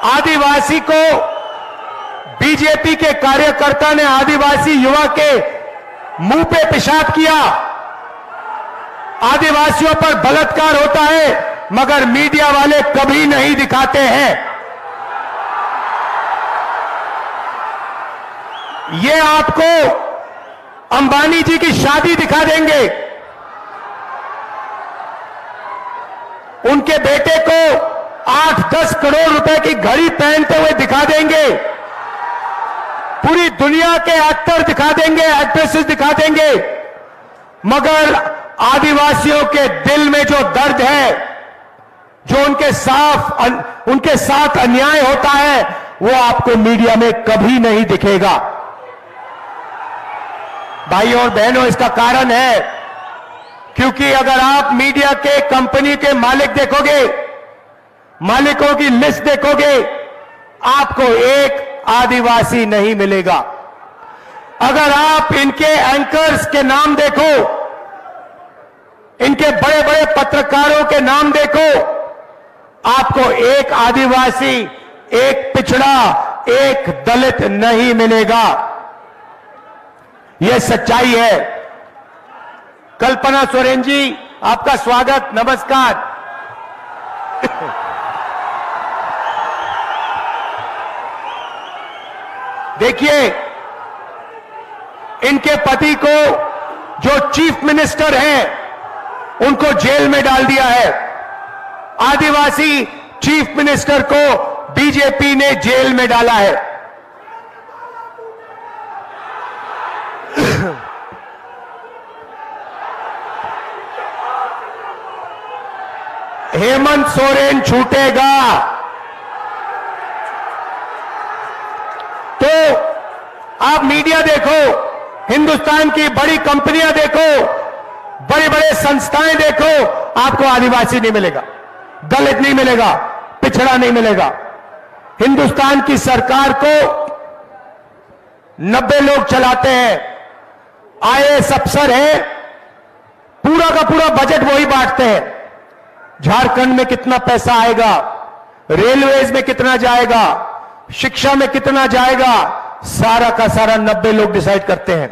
आदिवासी को बीजेपी के कार्यकर्ता ने आदिवासी युवा के मुंह पे पेशाब किया। आदिवासियों पर बलात्कार होता है मगर मीडिया वाले कभी नहीं दिखाते हैं। ये आपको अंबानी जी की शादी दिखा देंगे, उनके बेटे को 8-10 करोड़ रुपए की घड़ी पहनते हुए दिखा देंगे, पूरी दुनिया के एक्टर दिखा देंगे, एक्ट्रेसेस दिखा देंगे, मगर आदिवासियों के दिल में जो दर्द है, जो उनके साथ अन्याय होता है, वो आपको मीडिया में कभी नहीं दिखेगा। भाइयों और बहनों, इसका कारण है क्योंकि अगर आप मीडिया के कंपनी के मालिक देखोगे, मालिकों की लिस्ट देखोगे, आपको एक आदिवासी नहीं मिलेगा। अगर आप इनके एंकर्स के नाम देखो, इनके बड़े बड़े पत्रकारों के नाम देखो, आपको एक आदिवासी, एक पिछड़ा, एक दलित नहीं मिलेगा। यह सच्चाई है। कल्पना सोरेन जी, आपका स्वागत, नमस्कार। देखिए, इनके पति को जो चीफ मिनिस्टर हैं उनको जेल में डाल दिया है। आदिवासी चीफ मिनिस्टर को बीजेपी ने जेल में डाला है। हेमंत सोरेन छूटेगा तो आप मीडिया देखो, हिंदुस्तान की बड़ी कंपनियां देखो, बड़े बड़े संस्थाएं देखो, आपको आदिवासी नहीं मिलेगा, दलित नहीं मिलेगा, पिछड़ा नहीं मिलेगा। हिंदुस्तान की सरकार को 90 लोग चलाते हैं, आईएएस अफसर है, पूरा का पूरा बजट वही बांटते हैं। झारखंड में कितना पैसा आएगा, रेलवेज में कितना जाएगा, शिक्षा में कितना जाएगा, सारा का सारा 90 लोग डिसाइड करते हैं।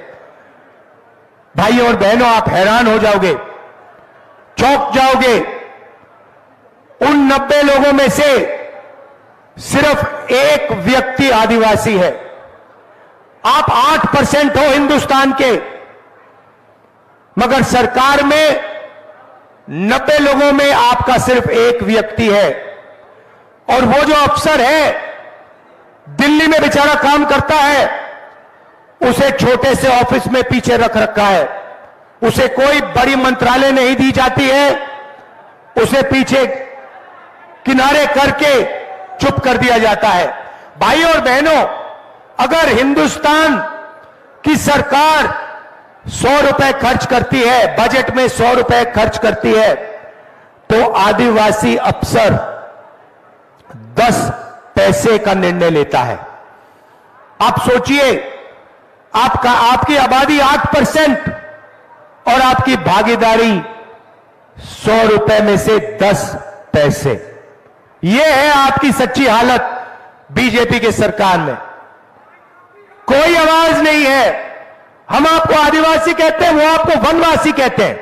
भाइयों और बहनों, आप हैरान हो जाओगे, चौंक जाओगे। उन 90 लोगों में से सिर्फ एक व्यक्ति आदिवासी है। आप 8% हो हिंदुस्तान के, मगर सरकार में 90 लोगों में आपका सिर्फ एक व्यक्ति है। और वो जो अफसर है, दिल्ली में बेचारा काम करता है, उसे छोटे से ऑफिस में पीछे रख रखा है, उसे कोई बड़ी मंत्रालय नहीं दी जाती है, उसे पीछे किनारे करके चुप कर दिया जाता है। भाइयों और बहनों, अगर हिंदुस्तान की सरकार 100 रुपए खर्च करती है, बजट में 100 रुपए खर्च करती है, तो आदिवासी अफसर 10 पैसे का निर्णय लेता है। आप सोचिए, आपकी आबादी 8% और आपकी भागीदारी 100 रुपए में से 10 पैसे। यह है आपकी सच्ची हालत बीजेपी की सरकार में। कोई आवाज नहीं है। हम आपको आदिवासी कहते हैं, वो आपको वनवासी कहते हैं।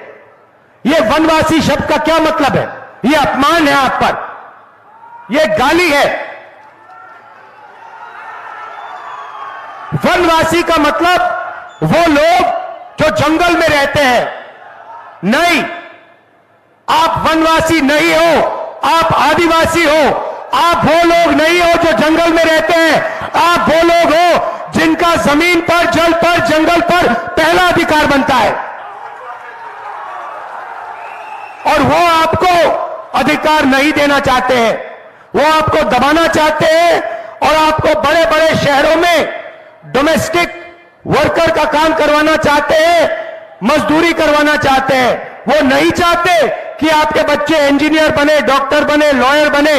यह वनवासी शब्द का क्या मतलब है? यह अपमान है आप पर, यह गाली है। वनवासी का मतलब वो लोग जो जंगल में रहते हैं। नहीं, आप वनवासी नहीं हो, आप आदिवासी हो। आप वो लोग नहीं हो जो जंगल में रहते हैं, आप वो लोग हो जिनका जमीन पर, जल पर, जंगल पर पहला अधिकार बनता है। और वो आपको अधिकार नहीं देना चाहते हैं, वो आपको दबाना चाहते हैं और आपको बड़े बड़े शहरों में डोमेस्टिक वर्कर का काम करवाना चाहते हैं, मजदूरी करवाना चाहते हैं। वो नहीं चाहते कि आपके बच्चे इंजीनियर बने, डॉक्टर बने, लॉयर बने।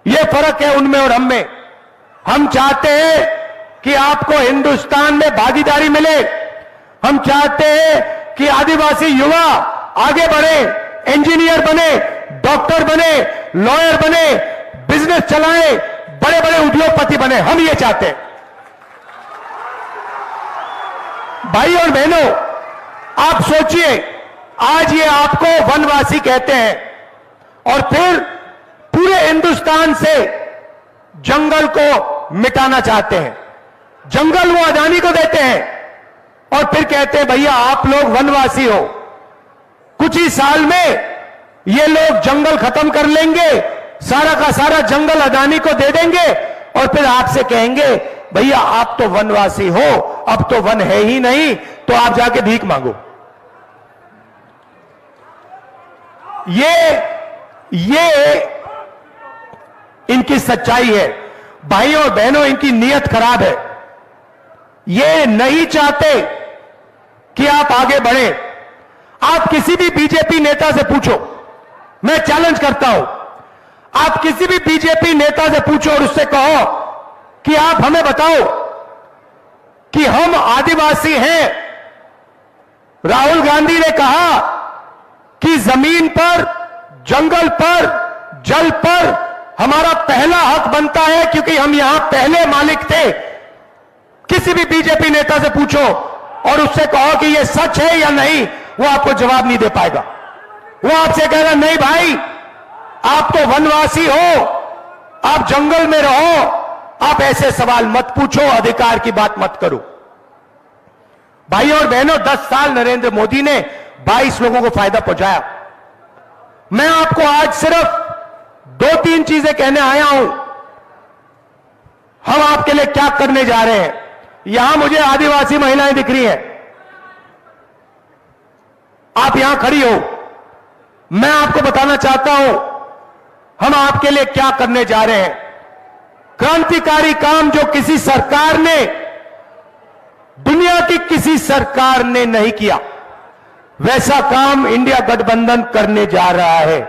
ये फर्क है उनमें और हम में। हम चाहते हैं कि आपको हिंदुस्तान में भागीदारी मिले। हम चाहते हैं कि आदिवासी युवा आगे बढ़े, इंजीनियर बने, डॉक्टर बने, लॉयर बने, बिजनेस बिजनेस चलाएं, बड़े बड़े उद्योगपति बने, हम ये चाहते हैं। भाई और बहनों, आप सोचिए, आज ये आपको वनवासी कहते हैं और फिर पूरे हिंदुस्तान से जंगल को मिटाना चाहते हैं। जंगल वो अदानी को देते हैं और फिर कहते हैं भैया आप लोग वनवासी हो। कुछ ही साल में ये लोग जंगल खत्म कर लेंगे, सारा का सारा जंगल अदानी को दे देंगे और फिर आपसे कहेंगे भैया आप तो वनवासी हो, अब तो वन है ही नहीं, तो आप जाके भीख मांगो। ये इनकी सच्चाई है। भाइयों और बहनों, इनकी नीयत खराब है। ये नहीं चाहते कि आप आगे बढ़े। आप किसी भी बीजेपी नेता से पूछो, मैं चैलेंज करता हूं, आप किसी भी बीजेपी नेता से पूछो और उससे कहो कि आप हमें बताओ कि हम आदिवासी हैं। राहुल गांधी ने कहा कि जमीन पर, जंगल पर, जल पर हमारा पहला हक बनता है क्योंकि हम यहां पहले मालिक थे। किसी भी बीजेपी नेता से पूछो और उससे कहो कि यह सच है या नहीं, वो आपको जवाब नहीं दे पाएगा। वो आपसे कहेगा नहीं भाई, आप तो वनवासी हो, आप जंगल में रहो, आप ऐसे सवाल मत पूछो, अधिकार की बात मत करो। भाइयों और बहनों, 10 साल नरेंद्र मोदी ने 22 लोगों को फायदा पहुंचाया। मैं आपको आज सिर्फ 2-3 चीजें कहने आया हूं। हम आपके लिए क्या करने जा रहे हैं। यहां मुझे आदिवासी महिलाएं दिख रही हैं, आप यहां खड़ी हो। मैं आपको बताना चाहता हूं हम आपके लिए क्या करने जा रहे हैं। क्रांतिकारी काम जो किसी सरकार ने, दुनिया की किसी सरकार ने नहीं किया, वैसा काम इंडिया गठबंधन करने जा रहा है।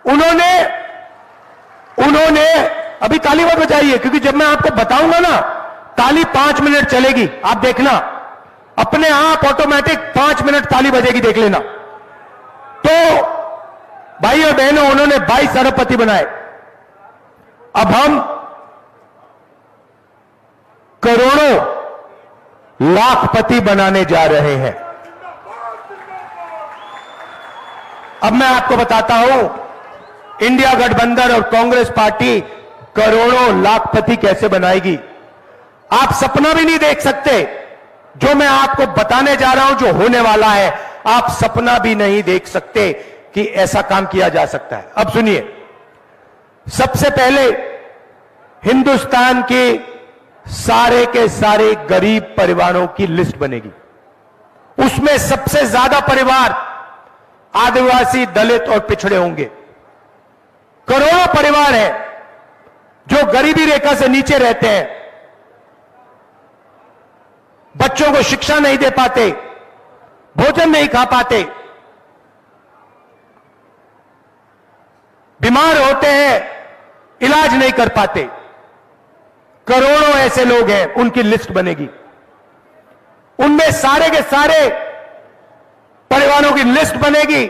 उन्होंने अभी ताली मत बजाइए, क्योंकि जब मैं आपको बताऊंगा ना, ताली 5 मिनट चलेगी, आप देखना अपने आप ऑटोमेटिक 5 मिनट ताली बजेगी, देख लेना। तो भाई और बहनों, उन्होंने 22 अरबपति बनाए। अब हम करोड़ों लाखपति बनाने जा रहे हैं। अब मैं आपको बताता हूं इंडिया गठबंधन और कांग्रेस पार्टी करोड़ों लाखपति कैसे बनाएगी। आप सपना भी नहीं देख सकते। जो मैं आपको बताने जा रहा हूं, जो होने वाला है, आप सपना भी नहीं देख सकते कि ऐसा काम किया जा सकता है। अब सुनिए, सबसे पहले हिंदुस्तान के सारे के सारे गरीब परिवारों की लिस्ट बनेगी। उसमें सबसे ज्यादा परिवार आदिवासी, दलित और पिछड़े होंगे। करोड़ों परिवार हैं जो गरीबी रेखा से नीचे रहते हैं, बच्चों को शिक्षा नहीं दे पाते, भोजन नहीं खा पाते, बीमार होते हैं, इलाज नहीं कर पाते। करोड़ों ऐसे लोग हैं, उनकी लिस्ट बनेगी। उनमें सारे के सारे परिवारों की लिस्ट बनेगी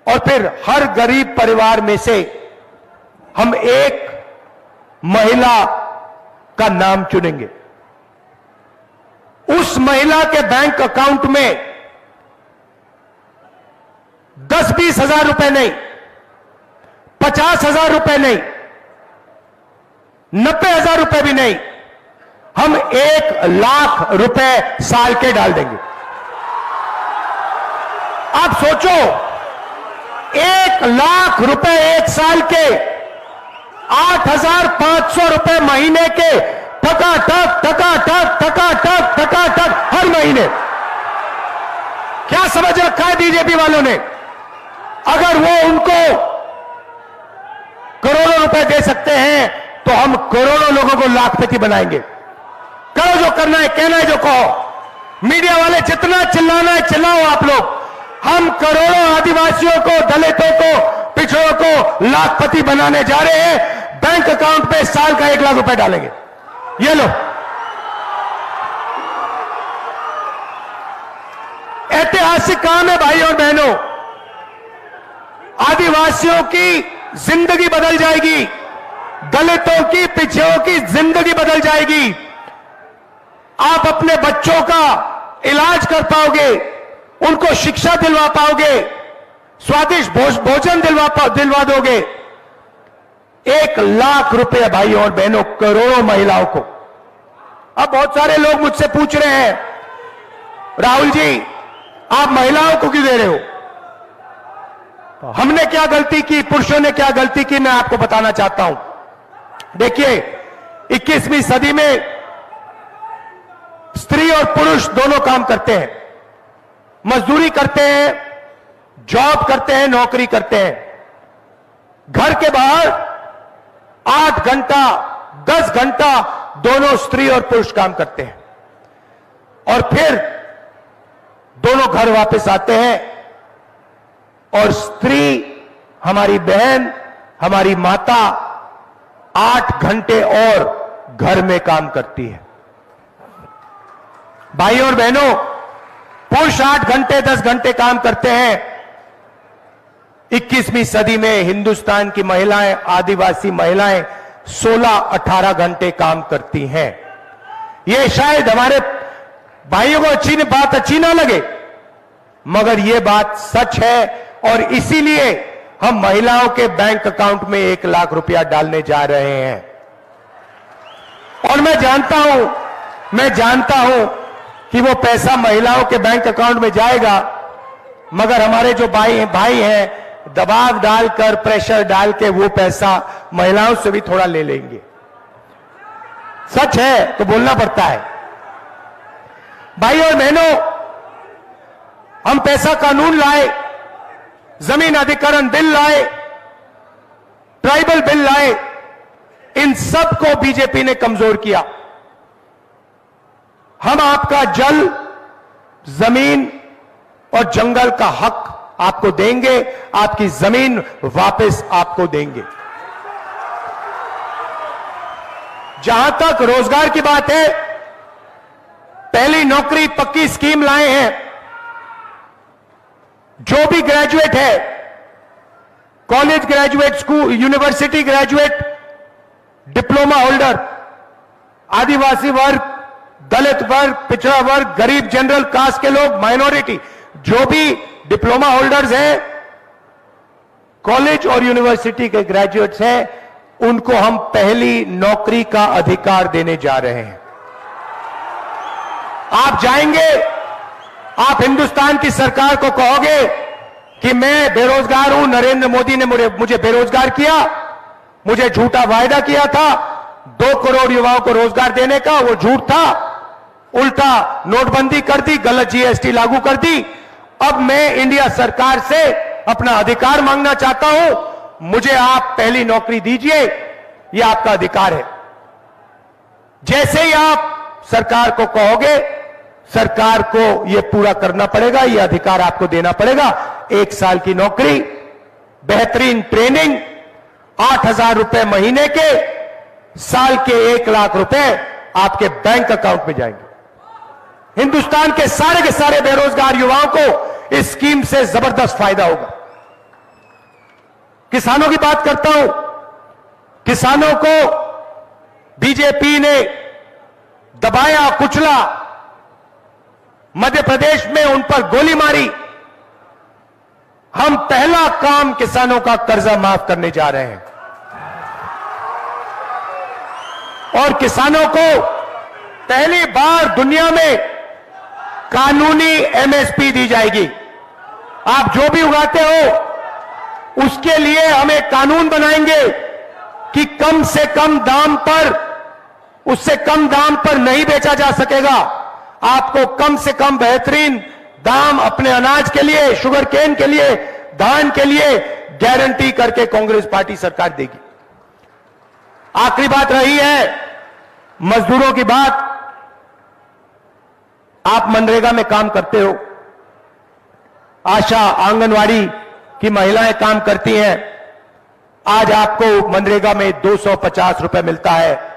और फिर हर गरीब परिवार में से हम एक महिला का नाम चुनेंगे। उस महिला के बैंक अकाउंट में 10-20 हजार रुपए नहीं, 50,000 रुपए नहीं, 90,000 रुपए भी नहीं, हम 1 लाख रुपए साल के डाल देंगे। आप सोचो, 1 लाख रुपए एक साल के, 8,500 रुपए महीने के, ठकाठक ठकाठक ठकाठक ठकाठक हर महीने। क्या समझ रखा है बीजेपी वालों ने? अगर वो उनको करोड़ों रुपए दे सकते हैं तो हम करोड़ों लोगों को लाखपति बनाएंगे। करो जो करना है, कहना है जो कहो। मीडिया वाले जितना चिल्लाना है चिल्लाओ आप लोग। हम करोड़ों आदिवासियों को, दलितों को, पिछड़ों को लाखपति बनाने जा रहे हैं। बैंक अकाउंट पे साल का 1 लाख रुपए डालेंगे। ये लो, ऐतिहासिक काम है भाइयों और बहनों। आदिवासियों की जिंदगी बदल जाएगी। दलितों की, पिछड़ों की जिंदगी बदल जाएगी। आप अपने बच्चों का इलाज कर पाओगे, उनको शिक्षा दिलवा पाओगे, स्वादिष्ट भोजन दिलवा दोगे। 1 लाख रुपए भाइयों और बहनों, करोड़ों महिलाओं को। अब बहुत सारे लोग मुझसे पूछ रहे हैं, राहुल जी आप महिलाओं को क्यों दे रहे हो? हमने क्या गलती की, पुरुषों ने क्या गलती की, मैं आपको बताना चाहता हूं। देखिए 21वीं सदी में स्त्री और पुरुष दोनों काम करते हैं, मजदूरी करते हैं, जॉब करते हैं, नौकरी करते हैं। घर के बाहर 8 घंटा 10 घंटा दोनों स्त्री और पुरुष काम करते हैं और फिर दोनों घर वापस आते हैं और स्त्री, हमारी बहन, हमारी माता 8 घंटे और घर में काम करती है। भाइयों और बहनों, पुरुष 8 घंटे 10 घंटे काम करते हैं। 21वीं सदी में हिंदुस्तान की महिलाएं, आदिवासी महिलाएं 16-18 घंटे काम करती हैं। यह शायद हमारे भाइयों को बात अच्छी ना लगे, मगर यह बात सच है और इसीलिए हम महिलाओं के बैंक अकाउंट में 1 लाख रुपया डालने जा रहे हैं। और मैं जानता हूं कि वो पैसा महिलाओं के बैंक अकाउंट में जाएगा, मगर हमारे जो भाई हैं दबाव डालकर, प्रेशर डाल के वो पैसा महिलाओं से भी थोड़ा ले लेंगे। सच है तो बोलना पड़ता है। भाइयों और बहनों, हम पैसा कानून लाए, जमीन अधिग्रहण बिल लाए, ट्राइबल बिल लाए, इन सब को बीजेपी ने कमजोर किया। हम आपका जल, जमीन और जंगल का हक आपको देंगे, आपकी जमीन वापस आपको देंगे। जहां तक रोजगार की बात है, पहली नौकरी पक्की स्कीम लाए हैं। जो भी ग्रेजुएट है, college graduate, school, university graduate, diploma holder, Adivasi वर्ग, दलित वर्ग, पिछड़ा वर्ग, गरीब, जनरल कास्ट के लोग, माइनॉरिटी, जो भी डिप्लोमा होल्डर्स हैं, कॉलेज और यूनिवर्सिटी के ग्रेजुएट्स हैं, उनको हम पहली नौकरी का अधिकार देने जा रहे हैं। आप जाएंगे, आप हिंदुस्तान की सरकार को कहोगे कि मैं बेरोजगार हूं, नरेंद्र मोदी ने मुझे बेरोजगार किया, मुझे झूठा वायदा किया था 2 करोड़ युवाओं को रोजगार देने का, वो झूठ था, उल्टा नोटबंदी कर दी, गलत जीएसटी लागू कर दी। अब मैं इंडिया सरकार से अपना अधिकार मांगना चाहता हूं, मुझे आप पहली नौकरी दीजिए, यह आपका अधिकार है। जैसे ही आप सरकार को कहोगे, सरकार को यह पूरा करना पड़ेगा, यह अधिकार आपको देना पड़ेगा। 1 साल की नौकरी, बेहतरीन ट्रेनिंग, 8,000 रुपए महीने के, साल के 1 लाख रुपए आपके बैंक अकाउंट में जाएंगे। हिंदुस्तान के सारे बेरोजगार युवाओं को इस स्कीम से जबरदस्त फायदा होगा। किसानों की बात करता हूं। किसानों को बीजेपी ने दबाया, कुचला, मध्य प्रदेश में उन पर गोली मारी। हम पहला काम किसानों का कर्जा माफ करने जा रहे हैं और किसानों को पहली बार दुनिया में कानूनी एमएसपी दी जाएगी। आप जो भी उगाते हो उसके लिए हम एक कानून बनाएंगे कि कम से कम दाम पर, उससे कम दाम पर नहीं बेचा जा सकेगा। आपको कम से कम बेहतरीन दाम अपने अनाज के लिए, शुगर केन के लिए, धान के लिए गारंटी करके कांग्रेस पार्टी सरकार देगी। आखिरी बात रही है मजदूरों की बात। आप मनरेगा में काम करते हो, आशा, आंगनवाड़ी की महिलाएं काम करती हैं। आज आपको मनरेगा में 250 रुपए मिलता है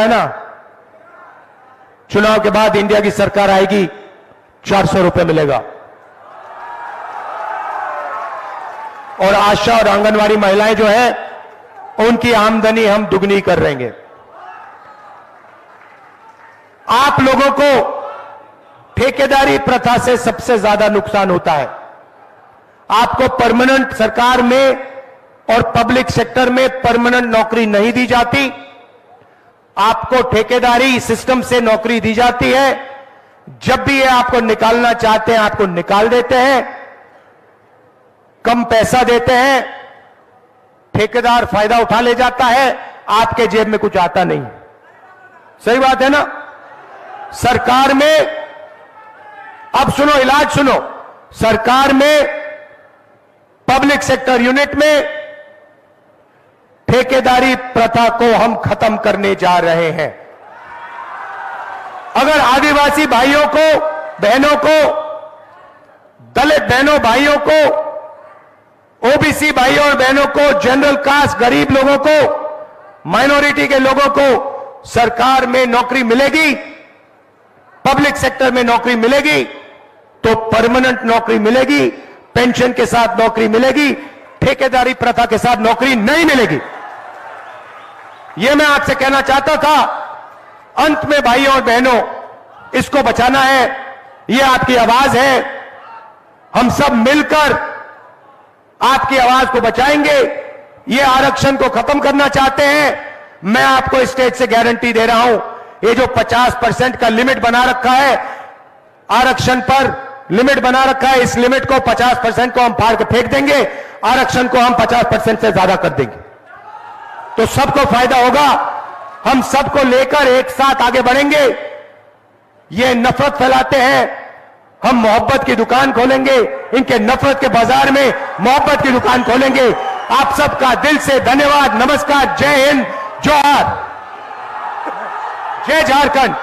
ना? चुनाव के बाद इंडिया की सरकार आएगी, 400 रुपए मिलेगा। और आशा और आंगनवाड़ी महिलाएं जो है उनकी आमदनी हम दुगनी कर देंगे। आप लोगों को ठेकेदारी प्रथा से सबसे ज्यादा नुकसान होता है। आपको परमानेंट सरकार में और पब्लिक सेक्टर में परमानेंट नौकरी नहीं दी जाती। आपको ठेकेदारी सिस्टम से नौकरी दी जाती है। जब भी ये आपको निकालना चाहते हैं आपको निकाल देते हैं, कम पैसा देते हैं, ठेकेदार फायदा उठा ले जाता है, आपके जेब में कुछ आता नहीं। सही बात है ना? सरकार में, अब सुनो, इलाज सुनो, सरकार में पब्लिक सेक्टर यूनिट में ठेकेदारी प्रथा को हम खत्म करने जा रहे हैं। अगर आदिवासी भाइयों को, बहनों को, दलित बहनों भाइयों को, ओबीसी भाइयों और बहनों को, जनरल कास्ट गरीब लोगों को, माइनॉरिटी के लोगों को सरकार में नौकरी मिलेगी, पब्लिक सेक्टर में नौकरी मिलेगी तो परमानेंट नौकरी मिलेगी, पेंशन के साथ नौकरी मिलेगी, ठेकेदारी प्रथा के साथ नौकरी नहीं मिलेगी। यह मैं आपसे कहना चाहता था। अंत में भाइयों और बहनों, इसको बचाना है, यह आपकी आवाज है। हम सब मिलकर आपकी आवाज को बचाएंगे। ये आरक्षण को खत्म करना चाहते हैं। मैं आपको स्टेज से गारंटी दे रहा हूं, ये जो 50% का लिमिट बना रखा है, आरक्षण पर लिमिट बना रखा है, इस लिमिट को 50% को हम फाड़ के फेंक देंगे, आरक्षण को हम 50% से ज्यादा कर देंगे, तो सबको फायदा होगा। हम सबको लेकर एक साथ आगे बढ़ेंगे। ये नफरत फैलाते हैं, हम मोहब्बत की दुकान खोलेंगे, इनके नफरत के बाजार में मोहब्बत की दुकान खोलेंगे। आप सबका दिल से धन्यवाद, नमस्कार, जय हिंद, जोहार, जय झारखंड।